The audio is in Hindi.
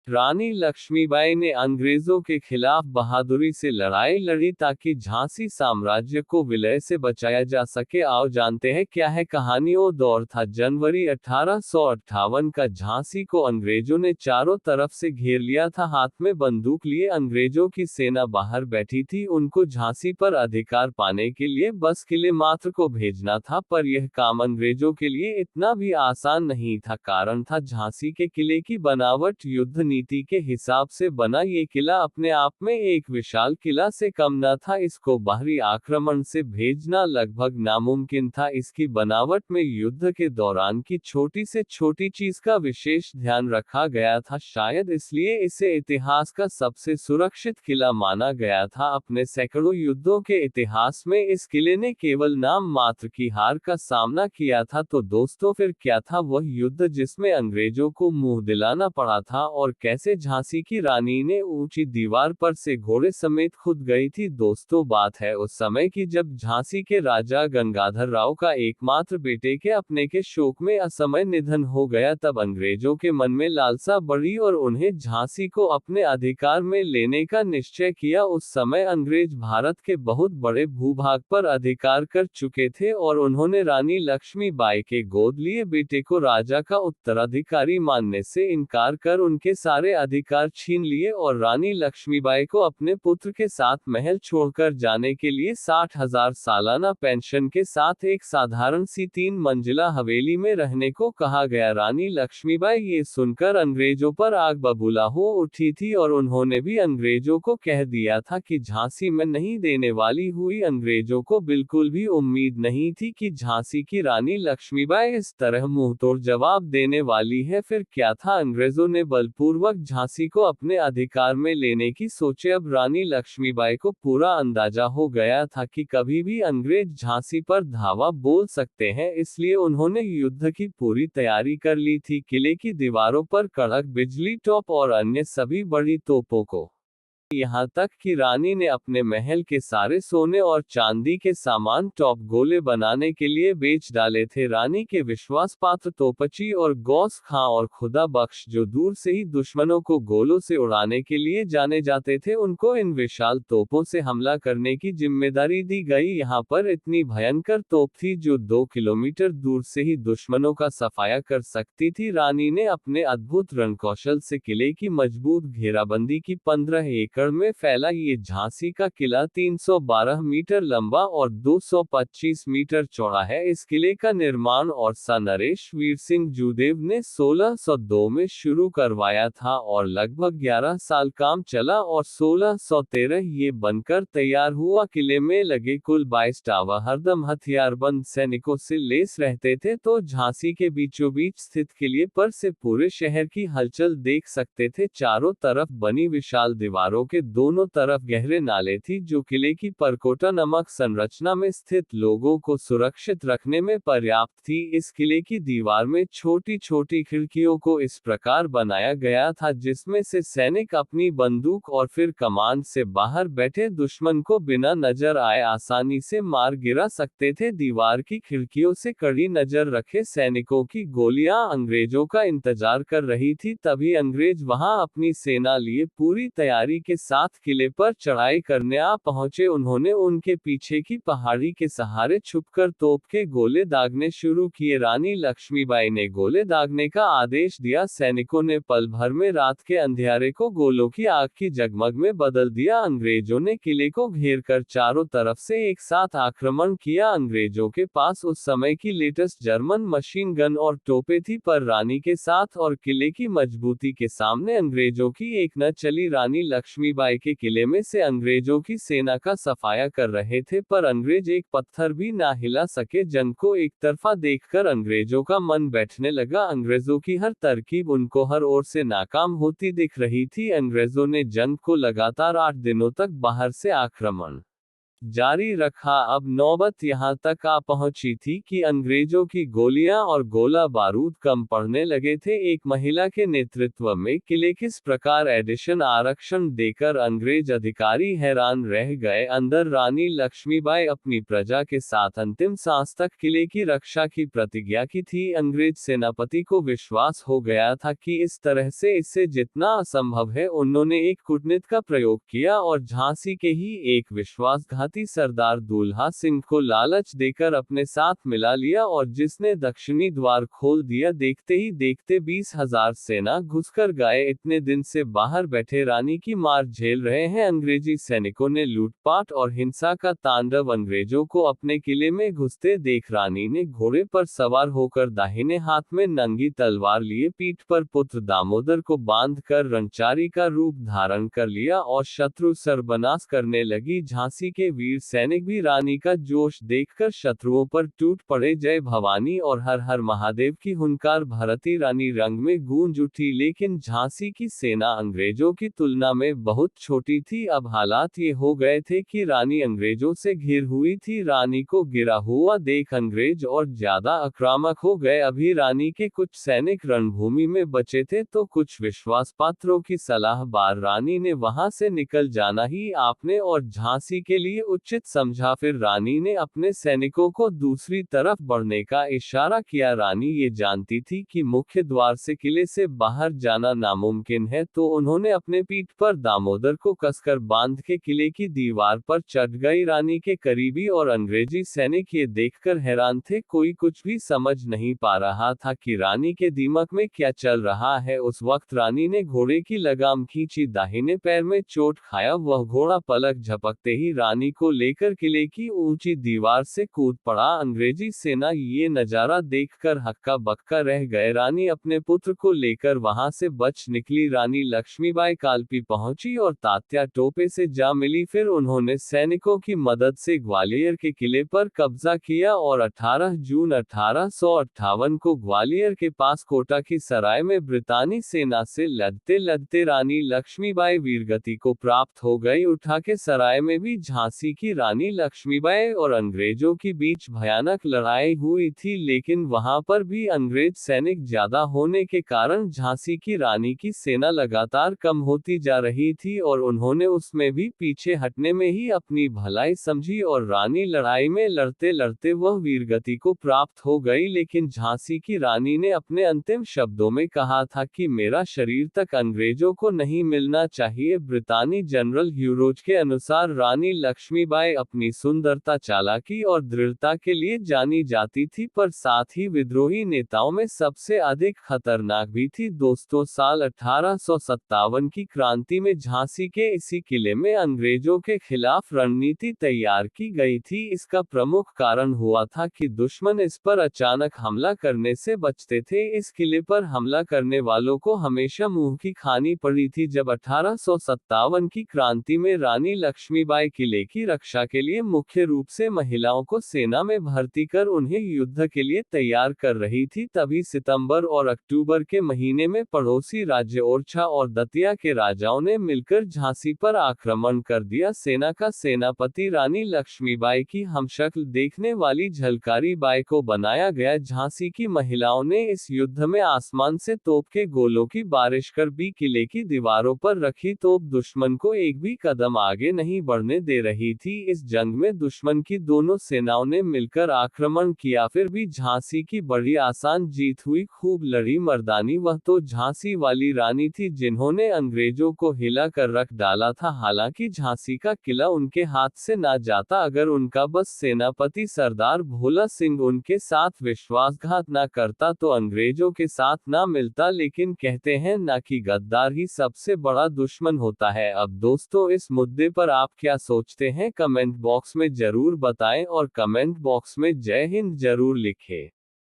रानी लक्ष्मीबाई ने अंग्रेजों के खिलाफ बहादुरी से लड़ाई लड़ी ताकि झांसी साम्राज्य को विलय से बचाया जा सके। आओ जानते हैं क्या है कहानी। वो दौर था जनवरी 1858 का। झांसी को अंग्रेजों ने चारों तरफ से घेर लिया था। हाथ में बंदूक लिए अंग्रेजों की सेना बाहर बैठी थी। उनको झांसी पर अधिकार पाने के लिए बस किले मात्र को भेजना था, पर यह काम अंग्रेजों के लिए इतना भी आसान नहीं था। कारण था झांसी के किले की बनावट। युद्ध नीति के हिसाब से बना ये किला अपने आप में एक विशाल किला से कम न था। इसको बाहरी आक्रमण से भेजना लगभग नामुमकिन था। इसकी बनावट में युद्ध के दौरान की छोटी से छोटी चीज का विशेष ध्यान रखा गया था। शायद इसलिए इसे इतिहास का सबसे सुरक्षित किला माना गया था। अपने सैकड़ों युद्धों के इतिहास में इस किले ने केवल नाम मात्र की हार का सामना किया था। तो दोस्तों फिर क्या था वह युद्ध जिसमें अंग्रेजों को मुंह दिलाना पड़ा था, और कैसे झांसी की रानी ने ऊंची दीवार पर से घोड़े समेत खुद गई थी। दोस्तों बात है उस समय की जब झांसी के राजा गंगाधर राव का एकमात्र बेटे के अपने के शोक में असमय निधन हो गया। तब अंग्रेजों के मन में लालसा बढ़ी और उन्हें झांसी को अपने अधिकार में लेने का निश्चय किया। उस समय अंग्रेज भारत के बहुत बड़े भूभाग पर अधिकार कर चुके थे और उन्होंने रानी लक्ष्मीबाई के गोद लिए बेटे को राजा का उत्तराधिकारी मानने से इनकार कर उनके सारे अधिकार छीन लिए और रानी लक्ष्मीबाई को अपने पुत्र के साथ महल छोड़कर जाने के लिए 60,000 सालाना पेंशन के साथ एक साधारण सी 3 मंजिला हवेली में रहने को कहा गया। रानी लक्ष्मीबाई ये सुनकर अंग्रेजों पर आग बबूला हो उठी थी और उन्होंने भी अंग्रेजों को कह दिया था कि झांसी में नहीं देने वाली हुई। अंग्रेजों को बिल्कुल भी उम्मीद नहीं थी कि झांसी की रानी लक्ष्मीबाई इस तरह मुंहतोड़ जवाब देने वाली है। फिर क्या था, अंग्रेजों ने बलपूर्वक झांसी को अपने अधिकार में लेने की सोचे। अब रानी लक्ष्मीबाई को पूरा अंदाजा हो गया था कि कभी भी अंग्रेज झांसी पर धावा बोल सकते हैं, इसलिए उन्होंने युद्ध की पूरी तैयारी कर ली थी। किले की दीवारों पर कड़क बिजली टॉप और अन्य सभी बड़ी तोपों को, यहाँ तक कि रानी ने अपने महल के सारे सोने और चांदी के सामान टॉप गोले बनाने के लिए बेच डाले थे। रानी के विश्वास पात्र तोपची और गौस खां और खुदा बख्श, जो दूर से ही दुश्मनों को गोलों से उड़ाने के लिए जाने जाते थे, उनको इन विशाल तोपों से हमला करने की जिम्मेदारी दी गई। यहाँ पर इतनी भयंकर तोप थी जो 2 किलोमीटर दूर से ही दुश्मनों का सफाया कर सकती थी। रानी ने अपने अद्भुत रणकौशल से किले की मजबूत घेराबंदी की 15 एकड़ में फैला ये झांसी का किला 312 मीटर लंबा और 225 मीटर चौड़ा है। इस किले का निर्माण और सा नरेश वीर सिंह जूदेव ने 1602 में शुरू करवाया था और लगभग 11 साल काम चला और 1613 ये बनकर तैयार हुआ। किले में लगे कुल 22 टावर हरदम हथियारबंद सैनिकों से लेस रहते थे। तो झांसी के बीचों बीच स्थित किले पर से पूरे शहर की हलचल देख सकते थे। चारों तरफ बनी विशाल दीवारों के दोनों तरफ गहरे नाले थी जो किले की परकोटा नमक संरचना में स्थित लोगों को सुरक्षित रखने में पर्याप्त थी। इस किले की दीवार में छोटी छोटी खिड़कियों को इस प्रकार बनाया गया था जिसमें से सैनिक अपनी बंदूक और फिर कमान से बाहर बैठे दुश्मन को बिना नजर आए आसानी से मार गिरा सकते थे। दीवार की खिड़कियों से कड़ी नजर रखे सैनिकों की गोलियां अंग्रेजों का इंतजार कर रही थी। तभी अंग्रेज वहां अपनी सेना लिए पूरी तैयारी के साथ किले पर चढ़ाई करने आ पहुंचे। उन्होंने उनके पीछे की पहाड़ी के सहारे छुपकर तोप के गोले दागने शुरू किए। रानी लक्ष्मीबाई ने गोले दागने का आदेश दिया। सैनिकों ने पल भर में रात के अंधियारे को गोलों की आग की जगमग में बदल दिया। अंग्रेजों ने किले को घेर कर चारों तरफ से एक साथ आक्रमण किया। अंग्रेजों के पास उस समय की लेटेस्ट जर्मन मशीन गन और तोपें थी, पर रानी के साथ और किले की मजबूती के सामने अंग्रेजों की एक न चली। रानी लक्ष्मीबाई के किले में से अंग्रेजों की सेना का सफाया कर रहे थे, पर अंग्रेज एक पत्थर भी ना हिला सके। जंग को एक तरफा देखकर अंग्रेजों का मन बैठने लगा। अंग्रेजों की हर तरकीब उनको हर ओर से नाकाम होती दिख रही थी। अंग्रेजों ने जंग को लगातार 8 दिनों तक बाहर से आक्रमण जारी रखा। अब नौबत यहां तक आ पहुंची थी कि अंग्रेजों की गोलियां और गोला बारूद कम पड़ने लगे थे। एक महिला के नेतृत्व में किले किस प्रकार एडिशन आरक्षण देकर अंग्रेज अधिकारी हैरान रह गए। अंदर रानी लक्ष्मीबाई अपनी प्रजा के साथ अंतिम सांस तक किले की रक्षा की प्रतिज्ञा की थी। अंग्रेज सेनापति को विश्वास हो गया था कि इस तरह से इससे जितना असंभव है, उन्होंने एक कूटनीति का प्रयोग किया और झांसी के ही एक विश्वासघाती सरदार दुल्हा सिंह को लालच देकर अपने साथ मिला लिया और जिसने दक्षिणी द्वार खोल दिया। देखते ही देखते 20,000 सेना घुसकर गए। इतने दिन से बाहर बैठे रानी की मार झेल रहे हैं अंग्रेजी सैनिकों ने लूटपाट और हिंसा का तांडव अंग्रेजों को अपने किले में घुसते देख रानी ने घोड़े पर सवार होकर दाहिने हाथ में नंगी तलवार लिए पीठ पर पुत्र दामोदर को बांध कर रणचारी का रूप धारण कर लिया और शत्रु सर्वनाश करने लगी। झांसी के वीर सैनिक भी रानी का जोश देखकर शत्रुओं पर टूट पड़े। जय भवानी और हर हर महादेव की हुंकार भरती रानी रंग में गूंज उठी। लेकिन झांसी की सेना अंग्रेजों की तुलना में बहुत छोटी थी। अब हालात ये हो गए थे कि रानी अंग्रेजों से घिर हुई थी। रानी को गिरा हुआ देख अंग्रेज और ज्यादा आक्रामक हो गए। अभी रानी के कुछ सैनिक रणभूमि में बचे थे तो कुछ विश्वास पात्रों की सलाह बार रानी ने वहां से निकल जाना ही आपने और झांसी के लिए उचित समझा। फिर रानी ने अपने सैनिकों को दूसरी तरफ बढ़ने का इशारा किया। रानी ये जानती थी कि मुख्य द्वार से किले से बाहर जाना नामुमकिन है, तो उन्होंने अपने पीठ पर दामोदर को कसकर बांध के किले की दीवार पर चढ़ गई। रानी के करीबी और अंग्रेजी सैनिक ये देखकर हैरान थे। कोई कुछ भी समझ नहीं पा रहा था कि रानी के दिमाग में क्या चल रहा है। उस वक्त रानी ने घोड़े की लगाम खींची, दाहिने पैर में चोट खाया। वह घोड़ा पलक झपकते ही रानी को लेकर किले की ऊंची दीवार से कूद पड़ा। अंग्रेजी सेना ये नजारा देखकर हक्का बक्का रह गए। रानी अपने पुत्र को लेकर वहां से बच निकली। रानी लक्ष्मीबाई कालपी पहुंची और तात्या टोपे से जा मिली। फिर उन्होंने सैनिकों की मदद से ग्वालियर के किले पर कब्जा किया और 18 जून 1858 को ग्वालियर के पास कोटा की सराय में ब्रितानी सेना से लड़ते लड़ते रानी लक्ष्मीबाई वीरगति को प्राप्त हो गई। उठा के सराय में भी झांसी की रानी लक्ष्मीबाई और अंग्रेजों के बीच भयानक लड़ाई हुई थी, लेकिन वहां पर भी अंग्रेज सैनिक ज्यादा होने के कारण झांसी की रानी की सेना लगातार कम होती जा रही थी और उन्होंने उसमें भी पीछे हटने में ही अपनी भलाई समझी और रानी लड़ाई में लड़ते लड़ते वह वीरगति को प्राप्त हो गई। लेकिन झांसी की रानी ने अपने अंतिम शब्दों में कहा था कि मेरा शरीर तक अंग्रेजों को नहीं मिलना चाहिए। ब्रितानी जनरल ह्यूरोज के अनुसार रानी लक्ष्मीबाई अपनी सुंदरता, चालाकी और दृढ़ता के लिए जानी जाती थी, पर साथ ही विद्रोही नेताओं में सबसे अधिक खतरनाक भी थी। दोस्तों, साल 1857 की क्रांति में झांसी के इसी किले में अंग्रेजों के खिलाफ रणनीति तैयार की गई थी। इसका प्रमुख कारण हुआ था कि दुश्मन इस पर अचानक हमला करने से बचते थे। इस किले पर हमला करने वालों को हमेशा मुंह की खानी पड़ी थी। जब 1857 की क्रांति में रानी लक्ष्मीबाई किले की रक्षा के लिए मुख्य रूप से महिलाओं को सेना में भर्ती कर उन्हें युद्ध के लिए तैयार कर रही थी, तभी सितंबर और अक्टूबर के महीने में पड़ोसी राज्य ओरछा और दतिया के राजाओं ने मिलकर झांसी पर आक्रमण कर दिया। सेना का सेनापति रानी लक्ष्मीबाई की हमशक्ल देखने वाली झलकारी बाई को बनाया गया। झांसी की महिलाओं ने इस युद्ध में आसमान से तोप के गोलों की बारिश कर भी किले की दीवारों पर रखी तोप दुश्मन को एक भी कदम आगे नहीं बढ़ने दे रही थी। इस जंग में दुश्मन की दोनों सेनाओं ने मिलकर आक्रमण किया, फिर भी झांसी की बड़ी आसान जीत हुई। खूब लड़ी मर्दानी वह तो झांसी वाली रानी थी जिन्होंने अंग्रेजों को हिला कर रख डाला था। हालांकि झांसी का किला उनके हाथ से ना जाता अगर उनका बस सेनापति सरदार भोला सिंह उनके साथ विश्वासघात ना करता, तो अंग्रेजों के साथ ना मिलता। लेकिन कहते हैं ना कि गद्दार ही सबसे बड़ा दुश्मन होता है। अब दोस्तों, इस मुद्दे पर आप क्या सोचते हैं कमेंट बॉक्स में जरूर बताएं और कमेंट बॉक्स में जय हिंद जरूर लिखें।